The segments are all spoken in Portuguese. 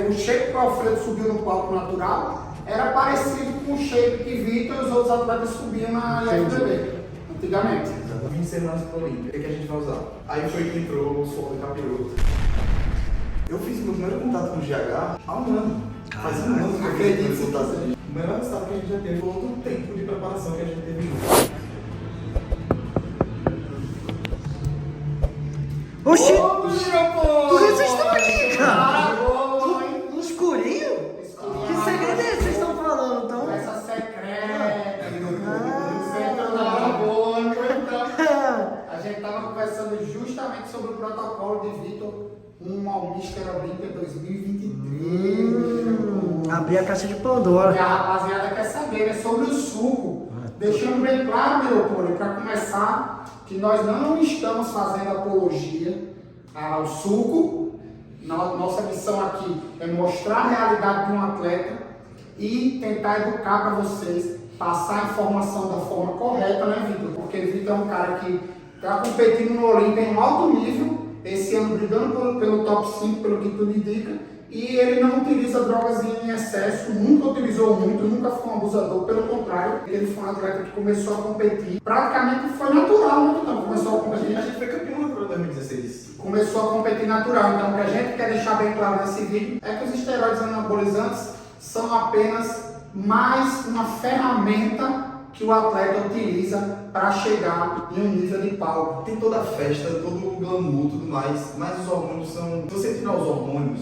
exemplo, o shape que o Alfredo subiu no palco natural era parecido com o shape que Vitor e os outros atletas subiam na IFBB, antigamente. Exato. 20 semanas para o Olímpia, o que a gente vai usar? Aí foi que entrou o solo capiroto. Eu fiz meu primeiro contato com o GH há um ano. Faz um ano que eu acredito que contato. O melhor resultado que a gente já teve foi todo o tempo de preparação que a gente teve junto. Oxi! Ô, meu Por que vocês estão aqui, cara? Caralho! No escurinho? Que segredo é esse que vocês estão falando, então? Conversa secreta, você entrou na hora boa, então. A gente estava conversando justamente sobre o protocolo de Vitor rumo ao Mr. Olympia 2023. Abri a caixa de E Pandora. a rapaziada quer saber, né, sobre o suco. Deixando bem claro, meu povo, para começar, que nós não estamos fazendo apologia ao suco. Nossa missão aqui é mostrar a realidade de um atleta e tentar educar para vocês, passar a informação da forma correta, né, Vitor? Porque Vitor é um cara que está competindo no Olímpia em alto nível, esse ano brigando pelo top 5, pelo que tudo indica, e ele não utiliza drogas em excesso, nunca utilizou muito, nunca foi um abusador, pelo contrário, ele foi um atleta que começou a competir, praticamente foi natural, né, então começou a competir. A gente foi campeão no 2016. Começou a competir natural, então o que a gente quer deixar bem claro nesse vídeo é que os esteroides anabolizantes são apenas mais uma ferramenta que o atleta utiliza para chegar em um nível de palco. Tem toda a festa, todo o glamour, tudo mais, mas os hormônios são... Se você tirar os hormônios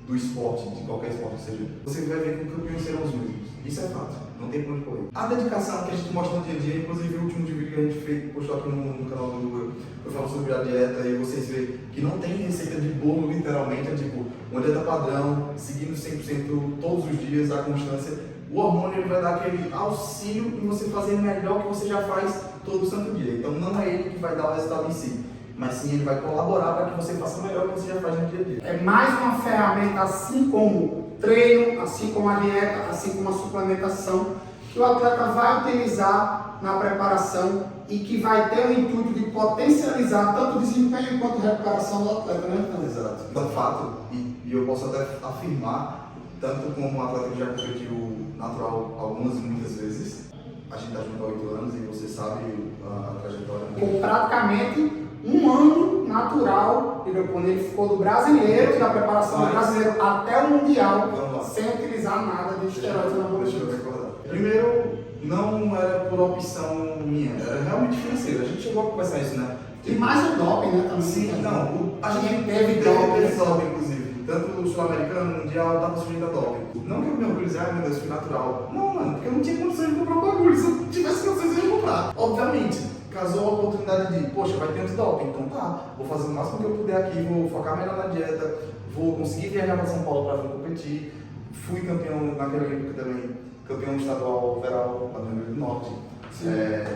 do esporte, de qualquer esporte que seja, você vai ver que os campeões serão os mesmos. Isso é fato, não tem pra onde correr. A dedicação que a gente mostra no dia a dia, inclusive o último vídeo que a gente fez, postou aqui no canal do Google, eu falo sobre a dieta e vocês veem que não tem receita de bolo, literalmente, é tipo uma dieta padrão, seguindo 100% todos os dias, a constância. O hormônio ele vai dar aquele auxílio em você fazer melhor que você já faz todo santo dia. Então não é ele que vai dar o resultado em si, mas sim ele vai colaborar para que você faça melhor que você já faz no dia a dia. É mais uma ferramenta, assim como o treino, assim como a dieta, assim como a suplementação, que o atleta vai utilizar na preparação e que vai ter o intuito de potencializar tanto o desempenho quanto a recuperação do atleta, né? Então, exato. De fato, e eu posso até afirmar, tanto como um atleta que já competiu natural algumas e muitas vezes, a gente está junto há 8 anos e você sabe a trajetória. com praticamente um ano natural, quando ele ficou do brasileiro, da preparação do brasileiro até o mundial, sem utilizar nada de esteroides Deixa eu anabolizantes. recordar. Primeiro, não era por opção minha, era realmente financeiro. A gente chegou a conversar isso, né? E mais o doping, né? Também. Sim, não. A gente teve doping, inclusive. Tanto o sul-americano, mundial, estava sujeito a doping. Não que eu me orgulhar, meu Deus, fui natural. Não, mano, porque eu não tinha condições de comprar o bagulho. Se eu tivesse condições, eu ia comprar. Obviamente, casou a oportunidade de, poxa, vai ter antidoping, então tá, vou fazer o máximo que eu puder aqui, vou focar melhor na dieta, vou conseguir viajar para São Paulo para vir competir. Fui campeão naquela época também, campeão estadual overall lá no Rio Grande do Norte,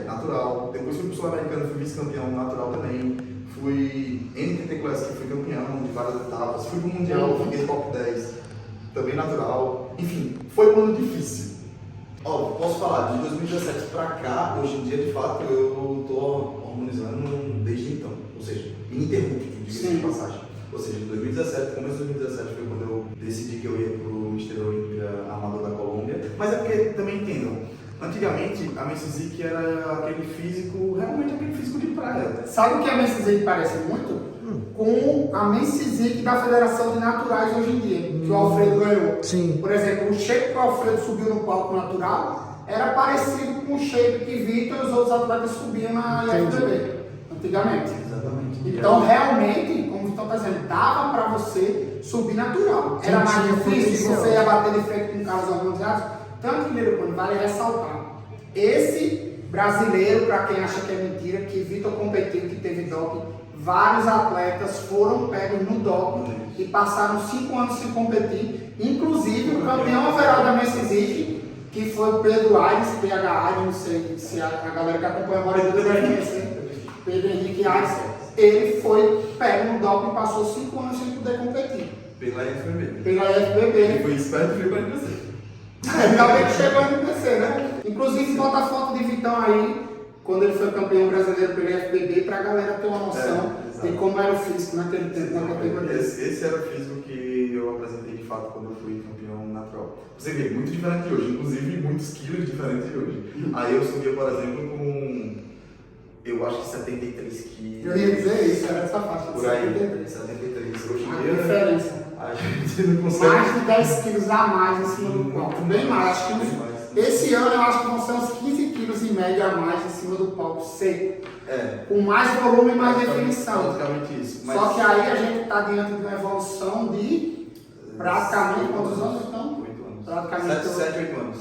natural. Depois fui pro Sul-Americano, fui vice-campeão natural também. Fui NTT Classic, fui campeão de várias etapas. Fui pro Mundial, fiquei top 10, também natural. Enfim, foi um ano difícil. Ó, posso falar, de 2017 pra cá, hoje em dia, de fato, eu tô hormonizando desde então. Ou seja, ininterrupto, diga-se de passagem. Ou seja, em 2017, começo de 2017 foi quando eu decidi que eu ia pro Mr. Olympia Amador da Colômbia. Mas é porque, também entendam, antigamente a Mensizik era aquele físico, realmente aquele físico de praia. Sabe o que a Mensizik parece muito? Com a Mensizik da Federação de Naturais hoje em dia, que o Alfredo ganhou. Sim. Por exemplo, o shape que o Alfredo subiu no palco natural era parecido com o shape que Vitor e os outros atletas subiam na IFBB, antigamente. Exatamente. Então, realmente, como estão dizendo, dava para você subir natural. Era mais difícil, você ia bater de frente com caras organizados. Tanto que, Leopoldo, vale ressaltar, esse brasileiro, para quem acha que é mentira, que Vitor competiu, que teve doping, vários atletas foram pegos no doping e passaram 5 anos sem competir, inclusive o campeão overall da Mensizik, que foi o Pedro Aires, PH Aires, não sei se a galera que acompanha a Maria do Pedro Henrique Aires, ele foi pego no doping e passou 5 anos sem poder competir. Pela FBB. Pela FBB. Ele foi esperto e foi para você. Ainda bem que chegou no PC, né? Inclusive, bota a foto de Vitão aí, quando ele foi campeão brasileiro pela FBB, pra galera ter uma noção de como era o físico naquele tempo, na categoria. Esse era o físico que eu apresentei de fato quando eu fui campeão natural. Você vê, muito diferente de hoje, inclusive muitos quilos diferentes de hoje. Aí eu subia, por exemplo, com, eu acho que 73 quilos. Eu ia dizer isso, era essa faixa. Por aí, 73. Hoje A em dia, diferença. a gente não consegue. Mais de 10 quilos a mais em cima do palco. Bem mais. Acho que esse ano eu acho que vão ser uns 15 quilos em média a mais em cima do palco seco. Com mais volume e mais definição. Praticamente isso. Só que aí a gente está diante de uma evolução de praticamente quantos anos então? 8 anos. Praticamente 7, 8 anos.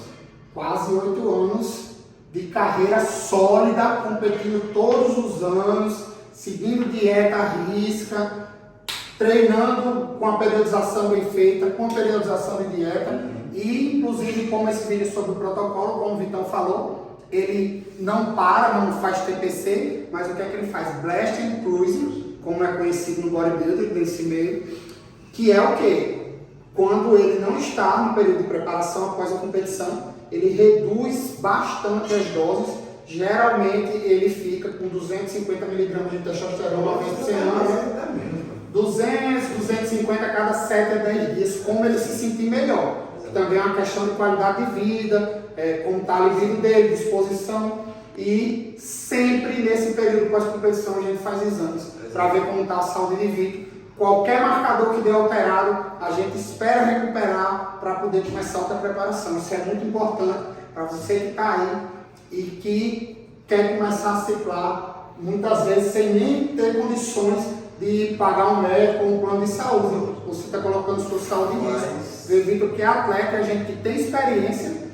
Quase 8 anos de carreira sólida, competindo todos os anos, seguindo dieta à risca, treinando com a periodização bem feita, com a periodização de dieta e, inclusive, como esse vídeo sobre o protocolo, como o Vitão falou, ele não para, não faz TPC, mas o que é que ele faz? Blast and Cruising, como é conhecido no bodybuilding, nesse meio, que é o quê? Quando ele não está no período de preparação após a competição, ele reduz bastante as doses. Geralmente ele fica com 250 mg de testosterona uma vez por semana, 200, 250 a cada 7 a 10 dias, como ele se sentir melhor. Também é uma questão de qualidade de vida, como está a libido dele, disposição, e sempre nesse período pós-competição a gente faz exames para ver como está a saúde de vida. Qualquer marcador que dê alterado, a gente espera recuperar para poder começar outra preparação. Isso é muito importante para você que está aí e que quer começar a ciclar, muitas vezes sem nem ter condições de pagar um médico ou um plano de saúde. Você está colocando sua saúde em risco. Devido que é atleta, a gente que tem experiência,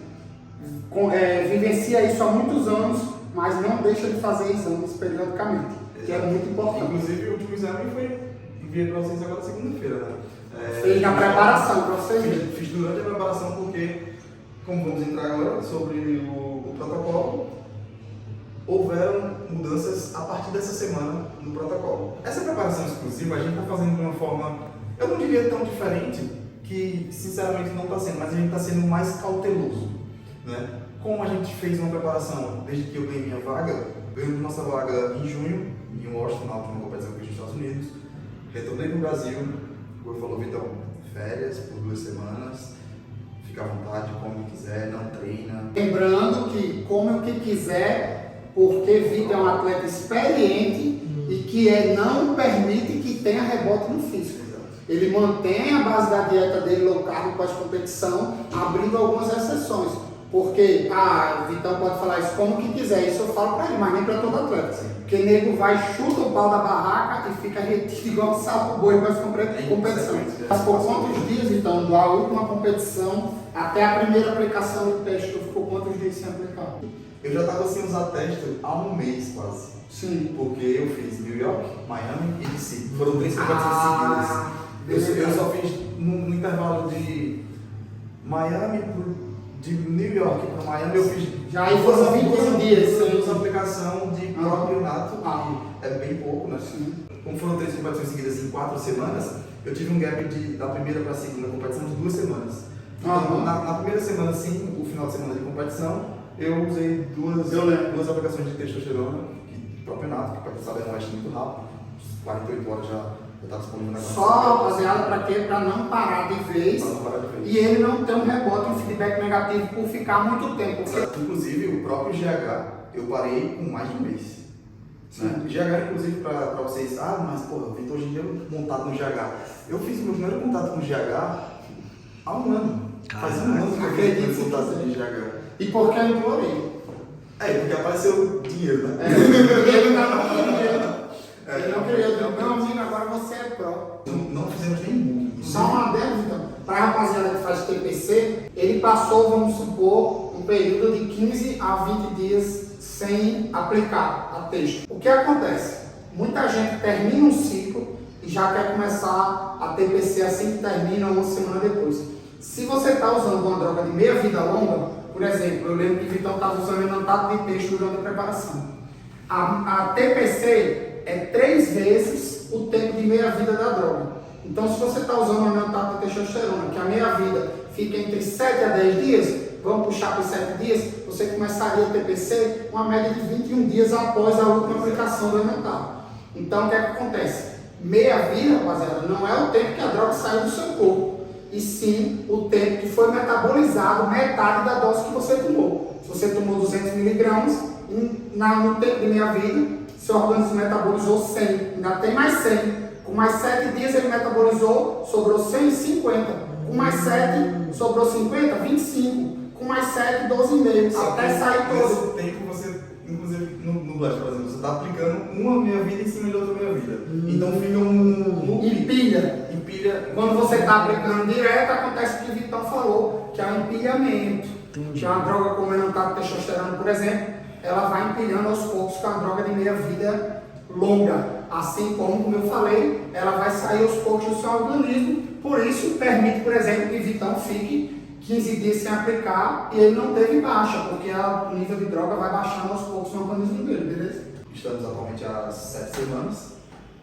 vivencia isso há muitos anos, mas não deixa de fazer exames periodicamente, que é muito importante. Inclusive, o último exame foi enviado para vocês agora segunda-feira, né? Fez na preparação para vocês verem. Fiz durante a preparação porque, como vamos entrar agora sobre o protocolo, houveram mudanças a partir dessa semana no protocolo. Essa preparação exclusiva a gente está fazendo de uma forma, eu não diria tão diferente, que sinceramente não está sendo, mas a gente está sendo mais cauteloso, né? Como a gente fez uma preparação desde que eu ganhei minha vaga, ganhamos nossa vaga em junho, em Washington, na última competição que eu fiz nos Estados Unidos, retornei para o Brasil, o Rui falou, Vitão, férias por 2 semanas, fica à vontade, come o que quiser, não treina. Lembrando que come o que quiser, porque Vitor é um atleta experiente e que não permite que tenha rebote no físico. Ele mantém a base da dieta dele low carb pós-competição, abrindo algumas exceções. Porque, o Vitão pode falar isso como que quiser, isso eu falo pra ele, mas nem pra todo atleta. Porque o nego vai, chuta o pau da barraca e fica retido igual um sapo boi pós-competição. Mas por quantos dias, então, da última competição até a primeira aplicação do teste, tu ficou quantos dias sem aplicar? Eu já estava sem usar teste há um mês quase. Sim. Porque eu fiz New York, Miami e DC. Foram 3 competições seguidas. Eu só fiz no intervalo de Miami de New York para Miami, eu fiz. Já aí foram 21 dias. Eu uso a aplicação de próprio nato, que é bem pouco, né? Sim. Como foram 3 competições seguidas em 4 semanas, eu tive um gap da primeira para a segunda competição de 2 semanas. Então, na primeira semana, sim, o final de semana de competição, eu usei duas aplicações de testosterona, próprio nato, que para quem sabe é um teste muito rápido, 48 horas já está disponível na Só, rapaziada, para quê? Para não parar de vez. E ele não ter um rebote, um feedback negativo por ficar muito tempo. Porque... Inclusive, o próprio GH, eu parei com mais de um mês. Né? GH, inclusive, para vocês, mas porra, o Vitor hoje em dia é montado no GH. Eu fiz o meu primeiro contato com o GH há um ano. Faz um ano que eu fiz o contato de GH. E por que eu implorei? Porque apareceu dinheiro, né? Ele não queria. Ele não queria. Eu digo, meu amigo, agora você é pró. Não fizemos nem booking. Só uma delas, então. Para a rapaziada que faz TPC, ele passou, vamos supor, um período de 15 a 20 dias sem aplicar a texto. O que acontece? Muita gente termina um ciclo e já quer começar a TPC assim que termina, uma semana depois. Se você está usando uma droga de meia vida longa, por exemplo, eu lembro que o Vitão estava usando enantato de texto durante a preparação. A TPC é 3 vezes o tempo de meia vida da droga. Então, se você está usando um enantato de testosterona, que a meia vida fica entre 7 a 10 dias, vamos puxar para 7 dias, você começaria a TPC uma média de 21 dias após a última aplicação do enantato. Então, o que é que acontece? Meia vida, rapaziada, não é o tempo que a droga saiu do seu corpo. e sim o tempo que foi metabolizado, metade da dose que você tomou. Se você tomou 200 miligramas, no tempo de meia vida, seu organismo metabolizou 100, ainda tem mais 100. Com mais 7 dias ele metabolizou, sobrou 150. Com mais 7, sobrou 50, 25. Com mais 7, 12,5. Até sair todo. Nesse tempo você, inclusive no Blast, por exemplo, você está aplicando uma meia-vida em cima de outra meia-vida. Então fica um empilha. Quando você está Empilha. aplicando direto, acontece o que o Vitão falou, que é o empilhamento. Que é uma droga como a testosterona, por exemplo, ela vai empilhando aos poucos com a droga de meia-vida longa. Assim como eu falei, ela vai sair aos poucos do seu organismo. Por isso, permite, por exemplo, que Vitão fique 15 dias sem aplicar e ele não teve baixa, porque o nível de droga vai baixando aos poucos no organismo dele, beleza? Estamos atualmente há 7 semanas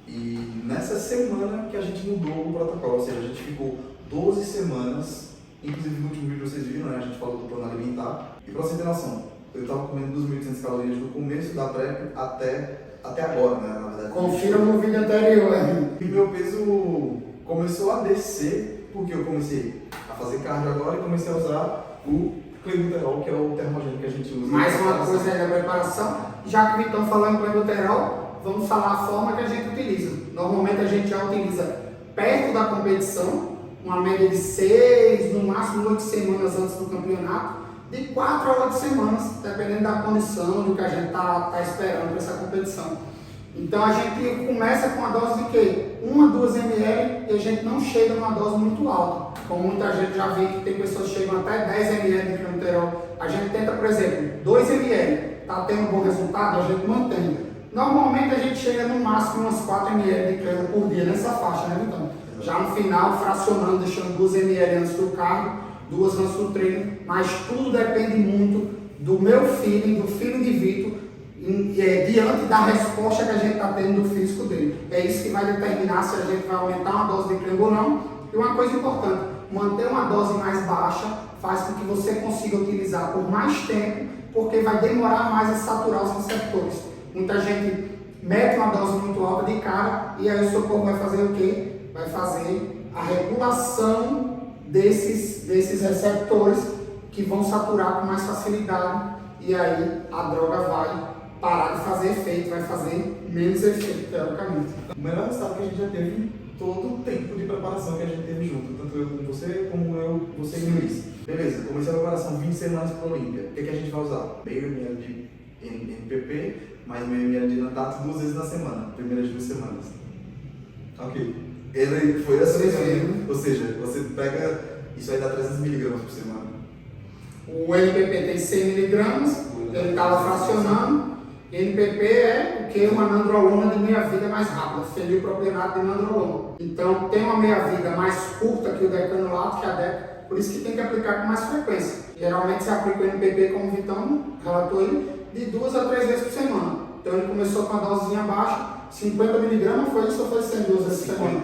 e nessa semana que a gente mudou o protocolo, ou seja, a gente ficou 12 semanas, inclusive no último vídeo vocês viram, né? A gente falou do plano alimentar. E pra você ter noção, eu estava comendo 2.800 calorias do começo da prep até agora, né? Na verdade. Confira no vídeo anterior. E meu peso começou a descer porque eu comecei a fazer cardio agora e comecei a usar o clenbuterol, que é o termogênico que a gente usa. Mais uma coisa aí da preparação, já que o Vitão falando em clenbuterol, vamos falar a forma que a gente utiliza. Normalmente a gente já utiliza perto da competição, uma média de 6, no máximo 8 semanas antes do campeonato, de 4 a 8 semanas, dependendo da condição, do que a gente está esperando para essa competição. Então a gente começa com a dose de quê? 1 a 2 ml e a gente não chega numa dose muito alta. Como muita gente já viu que tem pessoas que chegam até 10 ml de clenbuterol. A gente tenta, por exemplo, 2 ml, está tendo um bom resultado, a gente mantém. Normalmente a gente chega no máximo umas 4 ml de clenbuterol por dia nessa faixa, né, Vitão? Já no final, fracionando, deixando 2 ml antes do cardio, 2 antes do treino, mas tudo depende muito do meu feeling, do feeling de Vitor, diante da resposta que a gente está tendo do físico dele. É isso que vai determinar se a gente vai aumentar uma dose de clenbuterol ou não. E uma coisa importante, manter uma dose mais baixa faz com que você consiga utilizar por mais tempo, porque vai demorar mais a saturar os receptores. Muita gente mete uma dose muito alta de cara e aí o seu corpo vai fazer o quê? Vai fazer a regulação desses receptores que vão saturar com mais facilidade e aí a droga vai parar de fazer efeito, vai fazer menos efeito, teoricamente. O melhor resultado que a gente já teve em todo o tempo de preparação que a gente teve junto, tanto eu com você, como eu, você e o Luiz. Beleza, comecei a preparação 20 semanas para a Olímpia. O que a gente vai usar? Meio ml de NPP, mais meio ml de Natato 2 vezes na semana, primeiras 2 semanas. Ok. Ele foi essa semana, ou seja, você pega, isso aí dá 300 mg por semana. O NPP tem 100 mg, ele estava fracionando. NPP é o que? Uma nandrolona de meia-vida mais rápida, fenilpropionato de nandrolona. Então tem uma meia-vida mais curta que o decanulato, que é a DECA, por isso que tem que aplicar com mais frequência. Geralmente se aplica o NPP, como o Vitão relatou aí, de 2 a 3 vezes por semana. Então ele começou com uma dosezinha baixa, 50 mg, foi isso ou foi 100 2 vezes por semana?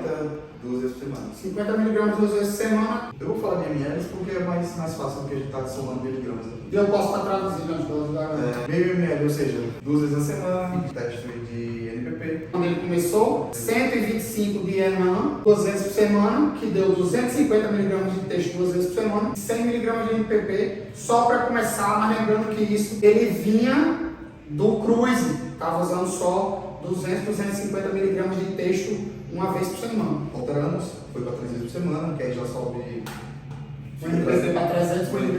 2 vezes por semana. 50 mg 2 vezes por semana. Eu vou falar de ml porque é mais fácil do que a gente está somando miligramas. E eu posso estar traduzindo as doses da meio ml, ou seja, 2 vezes na semana, teste de NPP. Quando ele começou, 125 de ENAM, 2 vezes por semana, que deu 250 mg de texto 2 vezes por semana, 100 mg de NPP, só para começar, mas lembrando que isso, ele vinha do cruise, estava usando só 200, 250 mg de texto uma vez por semana. Alteramos, foi para 3 vezes por semana, que aí já sobe. O NPP para 300 mg?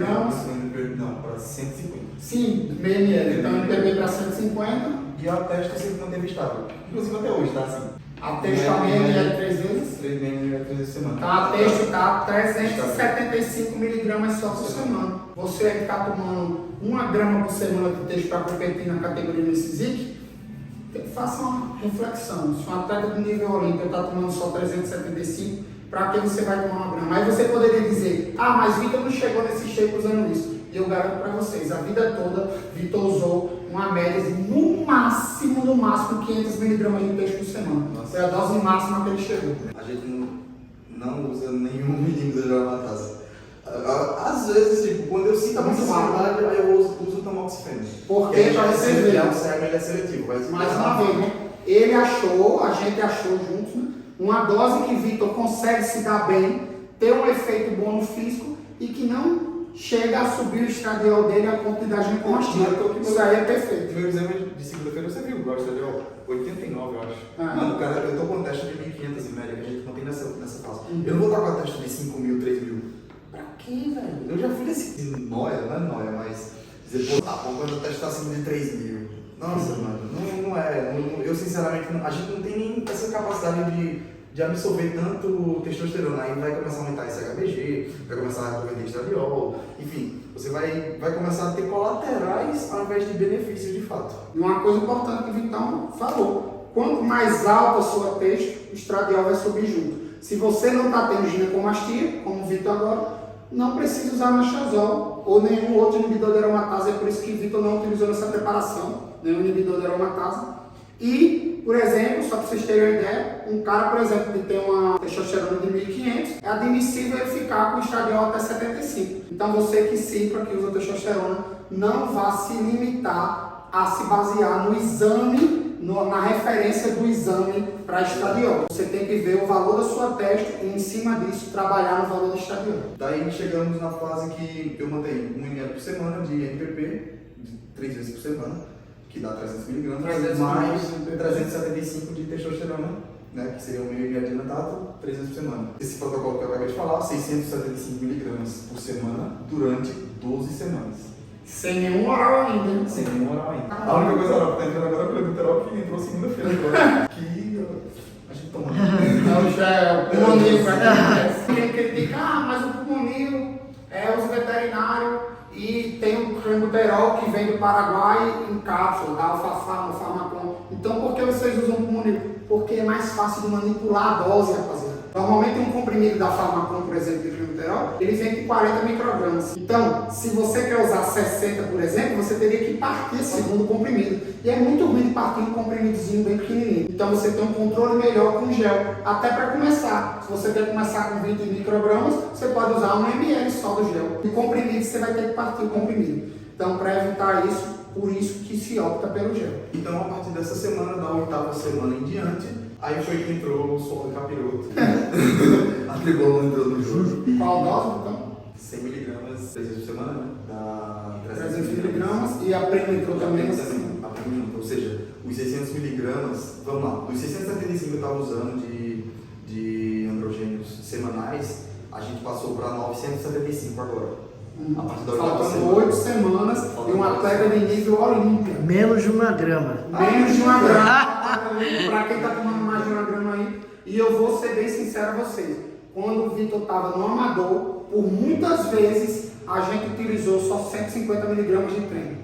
Não, para 150. Sim, meio ml. Então, NPP para 150. E a testa sempre manteve estável. Inclusive até hoje, tá assim. A texto a meio ml 3 vezes. 3 ml 3 vezes por semana. Então, a texto está 375 mg só por semana. Você que está tomando 1 grama por semana de texto para competir na categoria NSZIC, faça uma reflexão. Se um atleta de nível olímpico está tomando só 375, para que você vai tomar 1 grama? Aí você poderia dizer, mas Vitor não chegou nesse shape usando isso. E eu garanto para vocês, a vida toda, Vitor usou uma média de no máximo 500 mg de texto por semana. Foi a dose máxima que ele chegou. A gente não usa nenhum milímetro de aromatase. Às vezes, tipo, quando eu sinto muita saudade, eu uso tamoxifeno. Porque para você ver, o CERM é seletivo. mais uma vez, né? Ele achou, a gente achou juntos, né? Uma dose que Vitor consegue se dar bem ter um efeito bom no físico e que não chega a subir o estradiol dele a ponto de dar ginecomastia. Isso aí é perfeito. Meu exame de segunda-feira você viu, o estradiol 89, eu acho. Ah. Mano, cara, eu tô com uma testa de 1.500 em média, que a gente não tem nessa fase. Eu não vou estar com a testa de 5.000, 3.000. Pra quê, velho? Eu já fui desse nóia, não é nóia, mas dizer, pô, quando a testa tá acima de 3.000. Nossa, mano, não é. Eu sinceramente, a gente não tem nem essa capacidade de absorver tanto testosterona. Aí vai começar a aumentar esse HBG, vai começar a converter estradiol, enfim, você vai começar a ter colaterais ao invés de benefícios de fato. E uma coisa importante que o Vitão falou: quanto mais alta a sua testo, o estradiol vai subir junto. Se você não está tendo ginecomastia, como o Vitor agora, não precisa usar anastrozol ou nenhum outro inibidor de aromatase. É por isso que o Vitor não utilizou nessa preparação nenhum inibidor de aromatase. E, por exemplo, só para vocês terem uma ideia, um cara, por exemplo, que tem uma testosterona de 1.500, é admissível ele ficar com estradiol até 75. Então você que cicla, que usa testosterona, não vá se limitar a se basear no exame, na referência do exame para estradiol. Você tem que ver o valor da sua testo e, em cima disso, trabalhar no valor da estradiol. Daí chegamos na fase que eu mantenho 1 ml por semana de NPP, 3 vezes por semana, que dá 300 mg, mais 375 de testosterona, né, que seria 1 ml de anetato, 3 vezes por semana. Esse protocolo que eu acabei de falar, 675 mg por semana durante 12 semanas. Sem nenhum oral ainda. Sem nenhum oral ainda. A única coisa oral que tá entrando agora é o Clebuterol, que entrou segunda-feira agora. Que a gente toma. Não, já é o pulmonil, quem critica, mas o pulmonil é os veterinários e tem o Clebuterol que vem do Paraguai em cápsula, da Alfafarma, Farmacon. Então por que vocês usam o pulmonil? Porque é mais fácil de manipular a dose, rapaziada. Normalmente um comprimido da Farmacon, por exemplo, de Clebuterol, ele vem com 40 microgramas. Então, se você quer usar 60, por exemplo, você teria que partir esse segundo comprimido. E é muito ruim de partir um comprimidozinho bem pequenininho. Então você tem um controle melhor com o gel. Até para começar. Se você quer começar com 20 microgramas, você pode usar 1 ml só do gel. E comprimido você vai ter que partir o comprimido. Então, para evitar isso, por isso que se opta pelo gel. Então, a partir dessa semana, da 8ª semana em diante, aí foi que entrou o solo capiroto. A tribola entrou no jogo. Qual dose, então? 100 mg, 3 vezes por semana, né? Dá 300 mg e a prima entrou também assim. A prima junto, ou seja, os 600 mg, vamos lá, os 675 eu estava usando de androgênios semanais, a gente passou para 975 agora. A partir da 8ª Faltando semana. 8 semanas e um atleta de nível olímpico. Menos de 1 grama. Menos de 1 grama. Para quem está tomando mais de 1 grama aí. E eu vou ser bem sincero a vocês. Quando o Vitor estava no amador, por muitas vezes a gente utilizou só 150 mg de treino.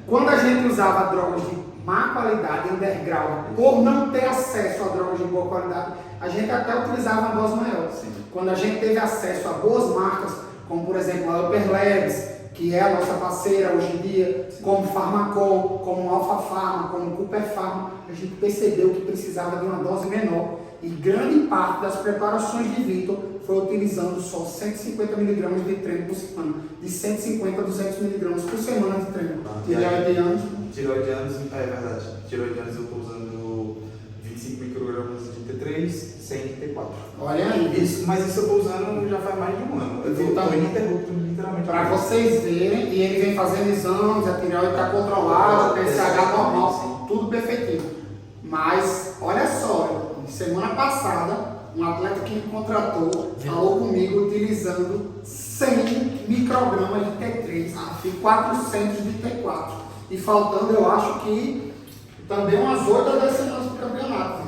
Quando a gente usava drogas de má qualidade, underground, por não ter acesso a drogas de boa qualidade, a gente até utilizava uma dose maior. Sim. Quando a gente teve acesso a boas marcas, como por exemplo a Upper Labs, que é a nossa parceira hoje em dia, como Farmacon, como Alpha Pharma, como Cooper Pharma, a gente percebeu que precisava de uma dose menor. E grande parte das preparações de Vitor foi utilizando só 150 mg de treino por semana, de 150 a 200 mg por semana de treino. Tireoidianos. Tireoidianos, é verdade. Tireoidianos eu estou usando 25 microgramas de T3, 100 de T4. Olha aí. Mas isso eu estou usando já faz mais de um ano. Eu estou ininterrupto, literalmente. Para vocês verem, e ele vem fazendo exames, a tireoide está controlada, a TSH normal, tudo perfeitinho. Mas, olha só, semana passada, um atleta que me contratou falou comigo utilizando 100 microgramas de T3 e 400 de T4. E faltando, eu acho que também umas 8 a 10 semanas para o campeonato.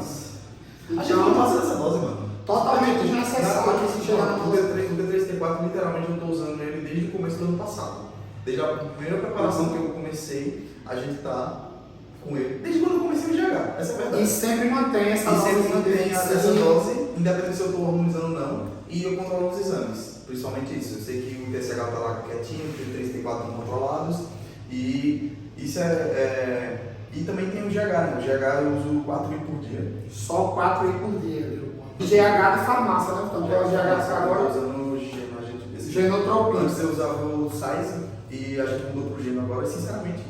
A gente não passa dessa dose, mano. Totalmente desnecessário se chegar na O D3 T4, literalmente, eu estou usando ele desde o começo do ano passado. Desde a primeira preparação que eu comecei, a gente está com ele. Desde quando eu comecei o GH, essa é a verdade. E sempre mantém essa E dose. sempre mantém essa dose, independente se eu estou harmonizando ou não, e eu controlo os exames, principalmente isso. Eu sei que o TSH está lá quietinho, o T3 e T4 estão controlados, e isso E também tem o GH, né? O GH eu uso 4 mil por dia. Só 4 mil por dia, viu? GH de farmácia, né? Então, é o GH agora. Eu usando o Genotropina. Antes eu usava o Size e a gente mudou pro Geno agora, sinceramente,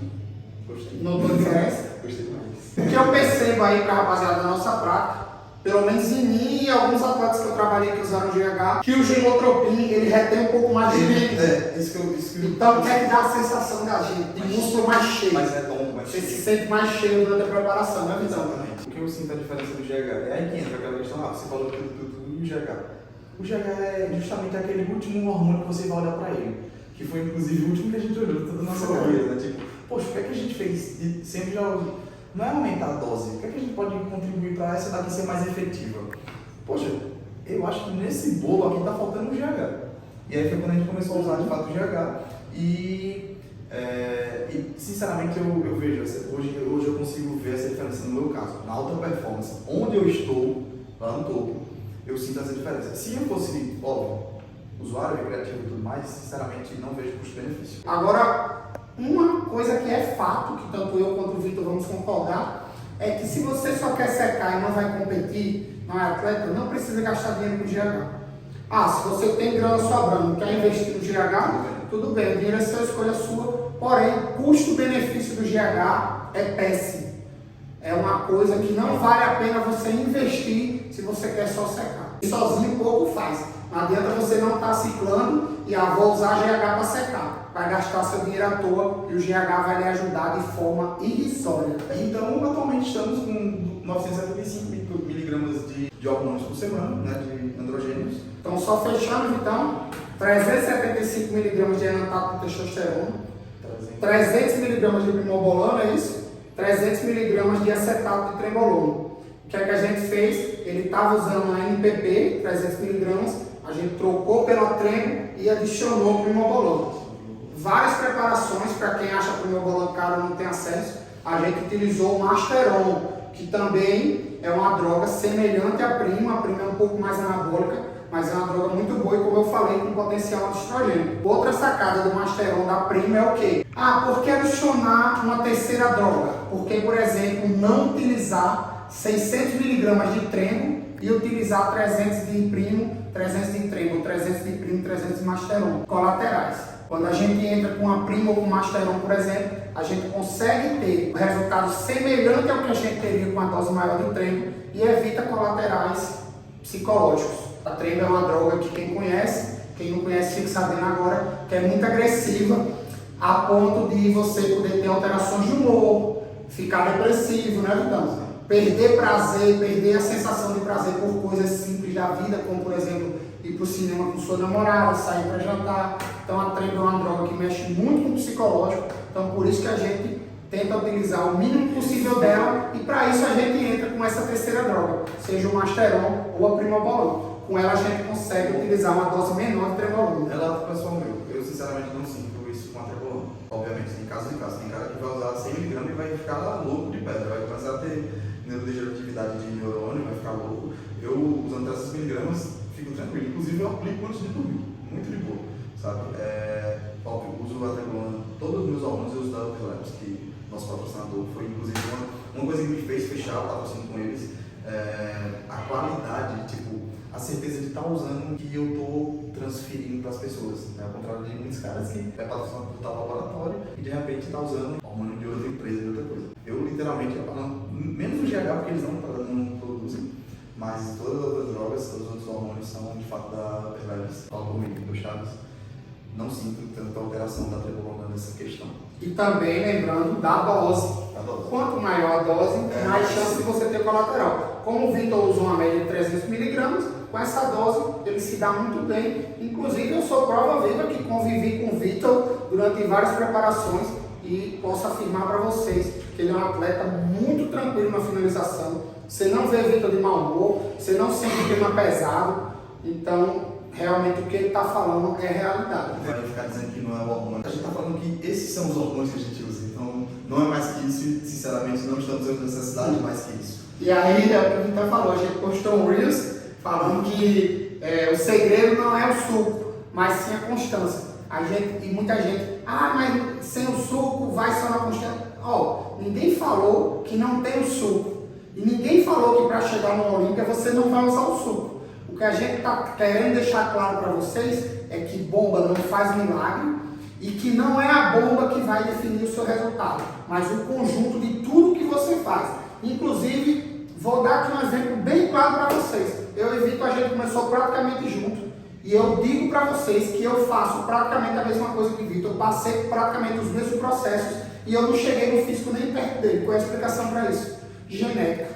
gostei. Notou diferença? Gostei demais. O que eu percebo aí para a rapaziada da nossa prática pelo menos em mim e alguns atletas que eu trabalhei que usaram GH, que o Genotropin, ele retém um pouco mais de líquido. Isso que eu... Então, quer que dá a sensação da gente, de músculo mais cheio. Mais redondo, mais Você cheio. se sente mais cheio durante a preparação, né, Vitão? Exatamente. O que eu sinto a diferença do GH é aí que entra aquela questão, você falou do GH. O GH é justamente aquele último hormônio que você vai olhar pra ele. Que foi inclusive o último que a gente olhou toda a nossa carreira, né? Tipo, poxa, o que é que a gente fez? Sempre já não é aumentar a dose, o que é que a gente pode contribuir para essa daqui ser mais efetiva? Poxa, eu acho que nesse bolo aqui tá faltando o GH. E aí foi quando a gente começou a usar de fato o GH e sinceramente eu vejo, hoje eu consigo ver essa diferença no meu caso, na alta performance, onde eu estou, lá no topo, eu sinto essa diferença. Se eu fosse, óbvio, usuário recreativo e tudo mais, sinceramente não vejo custo-benefício. Agora, uma coisa que é fato, que tanto eu quanto o Vitor vamos concordar, é que se você só quer secar e não vai competir, não é atleta, não precisa gastar dinheiro com GH. Se você tem grana sobrando, quer investir no GH, tudo bem, o dinheiro é sua escolha sua, porém, o custo-benefício do GH é péssimo. É uma coisa que não vale a pena você investir se você quer só secar. E sozinho pouco faz. Não adianta você não estar ciclando e vou usar GH para secar. Vai gastar seu dinheiro à toa e o GH vai lhe ajudar de forma irrisória. Então, atualmente estamos com 975 miligramas de hormônios por semana, né, de androgênios. Então, só fechando, então, 375 miligramas de enantato com testosterona, 300 miligramas de primobolan, é isso? 300 miligramas de acetato de trembolona. O que é que a gente fez? Ele estava usando a NPP, 300 miligramas, a gente trocou pela tremo e adicionou o primobolan. Várias preparações, para quem acha que o primobolan caro não tem acesso, a gente utilizou o Masteron, que também é uma droga semelhante à prima. A prima é um pouco mais anabólica, mas é uma droga muito boa e, como eu falei, com potencial de estrogênio. Outra sacada do Masteron da prima é o quê? Por que adicionar uma terceira droga? Porque, por exemplo, não utilizar 600 miligramas de tremo e utilizar 300 de primo, 300 de tremo, 300 de primo, 300 de Masteron, colaterais. Quando a gente entra com a prima ou com o Masteron, por exemplo, a gente consegue ter um resultado semelhante ao que a gente teria com a dose maior de tremo e evita colaterais psicológicos. A tremo é uma droga que quem não conhece fica sabendo agora, que é muito agressiva, a ponto de você poder ter alterações de humor, ficar depressivo, né, Vitão? Perder prazer, perder a sensação de prazer por coisas simples da vida, como, por exemplo, ir para o cinema com sua namorada, sair para jantar. Então, a tremo é uma droga que mexe muito com o psicológico, então por isso que a gente tenta utilizar o mínimo possível dela e para isso a gente entra com essa terceira droga, seja o Masteron ou a primobolan. Com ela a gente consegue utilizar uma dose menor de trembolona. Relato pessoal meu, eu sinceramente não sinto isso com a trembolona. Obviamente, tem casos e casos. Tem cara que vai usar 100 mg e vai ficar louco de pedra, vai começar a ter neurodegeneratividade de neurônio, vai ficar louco. Eu, usando 300 mg, fico tranquilo. Inclusive, eu aplico antes de dormir, muito de boa, sabe? Óbvio, uso a trembolona, todos os meus hormônios eu uso da Labs, que nosso patrocinador foi, inclusive, uma coisa que me fez fechar o patrocínio com eles. A qualidade, a certeza de estar usando o que eu estou transferindo para as pessoas, né? Ao contrário de muitos caras que é patrocinado por tal laboratório e de repente está usando hormônio de outra empresa, de outra coisa. Eu literalmente, menos o GH porque eles não produzem, mas todas as outras drogas, todos os outros hormônios são de fato da Labs, falo comigo, do Chaves. Não sinto tanta alteração da trembolona nessa questão. E também lembrando da dose. Quanto maior a dose, mais chance de você ter colateral. Como o Vitor usa uma média de 300 mg, com essa dose ele se dá muito bem. Inclusive eu sou prova viva que convivi com o Vitor durante várias preparações e posso afirmar para vocês que ele é um atleta muito tranquilo na finalização. Você não vê Vitor de mau humor, você não sente o clima pesado. Então, realmente o que ele está falando é realidade. Vai ficar dizendo que não é o hormônio. A gente está falando que esses são os hormônios que a gente usa. Então, não é mais que isso e, sinceramente, não estamos tendo necessidade de mais que isso. E aí, é o que a gente está falando. A gente postou um Reels falando que o segredo não é o suco, mas sim a constância. E muita gente, mas sem o suco vai só na constância. Ninguém falou que não tem o suco. E ninguém falou que para chegar no Olímpia você não vai usar o suco. O que a gente está querendo deixar claro para vocês é que bomba não faz milagre e que não é a bomba que vai definir o seu resultado, mas o conjunto de tudo que você faz. Inclusive, Vou dar aqui um exemplo bem claro para vocês. Eu e Vitor, a gente começou praticamente junto. E eu digo para vocês que eu faço praticamente a mesma coisa que Vitor. Eu passei praticamente os mesmos processos e eu não cheguei no físico nem perto dele. Qual é a explicação para isso? Genética.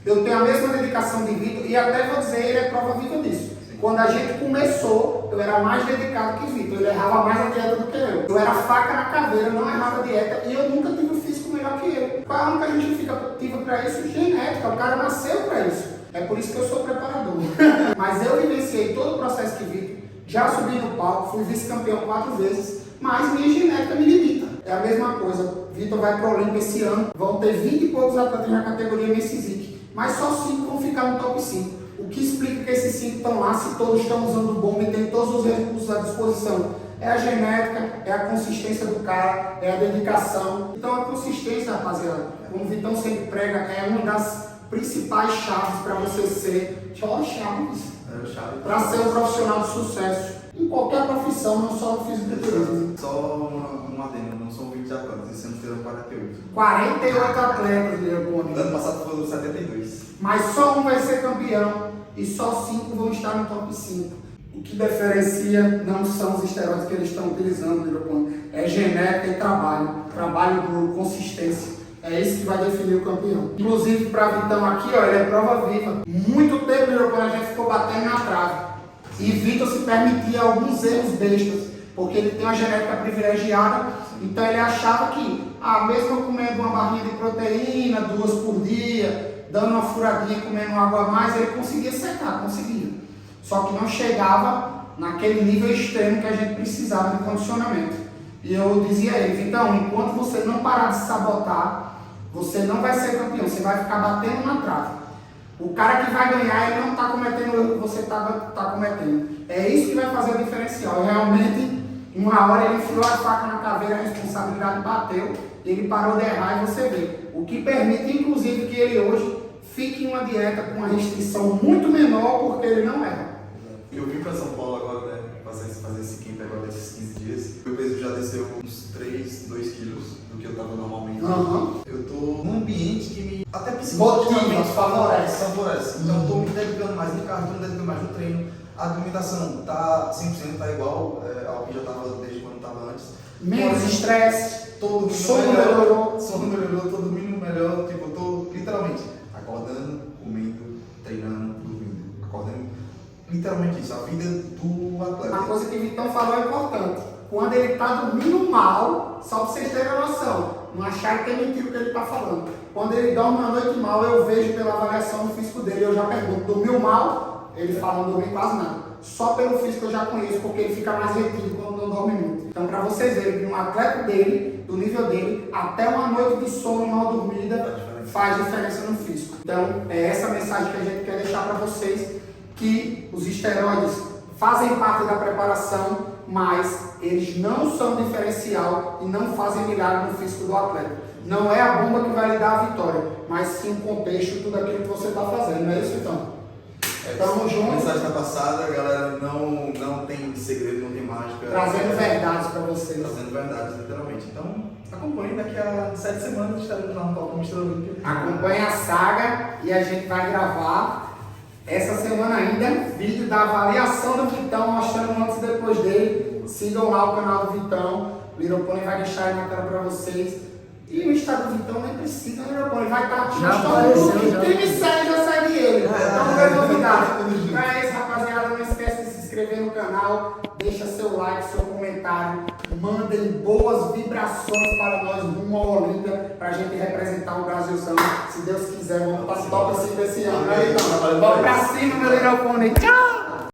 Eu tenho a mesma dedicação de Vitor e até vou dizer, ele é prova viva disso. Quando a gente começou, eu era mais dedicado que Vitor. Ele errava mais a dieta do que eu. Eu era faca na caveira, não errava a dieta e eu nunca tive um físico melhor que ele. Qual é a única justificativa para isso? Genética. O cara nasceu para isso. É por isso que eu sou preparador. Mas eu vivenciei todo o processo que Vitor. Já subi no palco, fui vice-campeão 4 vezes, mas minha genética me limita. É a mesma coisa. Vitor vai para o Olímpia esse ano. Vão ter 20 e poucos atletas na categoria Messizic. Mas só 5 vão ficar no top 5. O que explica que esses 5 estão lá, se todos estão usando bomba e tem todos os recursos à disposição? É a genética, é a consistência do cara, é a dedicação. Então a consistência, rapaziada, como o Vitão sempre prega, é uma das principais chaves para você ser, para ser um profissional de sucesso em qualquer profissão, não só no fisiculturismo. Só um adendo, não são 20 atletas, esse ano terão 48. 48 atletas, Leopoldo. Ano passado foram 72. Mas só um vai ser campeão e só 5 vão estar no top 5. O que diferencia não são os esteroides que eles estão utilizando, Leopoldo. É genética e trabalho duro, consistência. É isso que vai definir o campeão. Inclusive, para Vitão aqui, ó, ele é prova viva. Muito tempo, Leopoldo, a gente ficou batendo na trave. E Vitor se permitia alguns erros bestas, porque ele tem uma genética privilegiada, então ele achava que, mesmo comendo uma barrinha de proteína, 2 por dia, dando uma furadinha, comendo água a mais, ele conseguia secar, conseguia. Só que não chegava naquele nível extremo que a gente precisava de condicionamento. E eu dizia a ele, então, enquanto você não parar de sabotar, você não vai ser campeão, você vai ficar batendo na trave. O cara que vai ganhar, ele não está cometendo o erro que você está cometendo. É isso que vai fazer o diferencial. Realmente, uma hora ele enfiou a faca na caveira, a responsabilidade bateu, ele parou de errar e você vê. O que permite, inclusive, que ele hoje fique em uma dieta com uma restrição muito menor, porque ele não erra. Eu vim para São Paulo agora, né, fazer esse camp agora desses 15 dias. Meu peso já desceu uns 2 quilos do que eu estava normalmente. Eu tô num ambiente que me até psicologicamente favorece. Então eu tô me dedicando mais no cardio, tô me dedicando mais no treino. A alimentação tá 100%, tá igual ao que já estava desde quando estava antes. Menos estresse, sono melhorou, tô dormindo melhor. Tipo, eu tô literalmente acordando, comendo, treinando, dormindo. Acordando. Literalmente isso, a vida do atleta. A coisa que o Vitão falou é importante. Quando ele está dormindo mal, só para vocês terem a noção, não achar que é mentira o que ele está falando. Quando ele dorme uma noite mal, eu vejo pela avaliação do físico dele, eu já pergunto, dormiu mal? Ele fala, não dormi quase nada. Só pelo físico eu já conheço, porque ele fica mais retido quando não dorme muito. Então, para vocês verem que um atleta dele, do nível dele, até uma noite de sono mal dormida faz diferença no físico. Então, é essa mensagem que a gente quer deixar para vocês, que os esteroides fazem parte da preparação, mas eles não são diferencial e não fazem milagre no físico do atleta. Não é a bomba que vai lhe dar a vitória, mas sim o contexto, tudo aquilo que você está fazendo, não é isso, então? Tamo junto. A mensagem está passada, galera, não tem segredo, não tem mágica. Trazendo verdades para vocês. Trazendo verdades, literalmente. Então, acompanhe, daqui a 7 semanas estaremos lá no palco Mr. Olímpia. Acompanhe a saga e a gente vai gravar essa semana ainda vídeo da avaliação do Vitão, mostrando antes e depois dele. Sigam lá o canal do Vitão. O Little Pony vai deixar aí na tela para vocês. E o Instagram do Vitão nem precisa, o Little Pony vai estar postando. Quem me segue já segue ele. Então não é novidade. Então é isso, rapaziada. Não esquece de se inscrever no canal. Deixa seu like, seu comentário. Mandem boas vibrações para nós rumo ao Olímpia, para a gente representar o Brasilzão. Se Deus quiser, vamos para o top 5 esse ano. Vamos para cima, meu Little Pony. Tchau!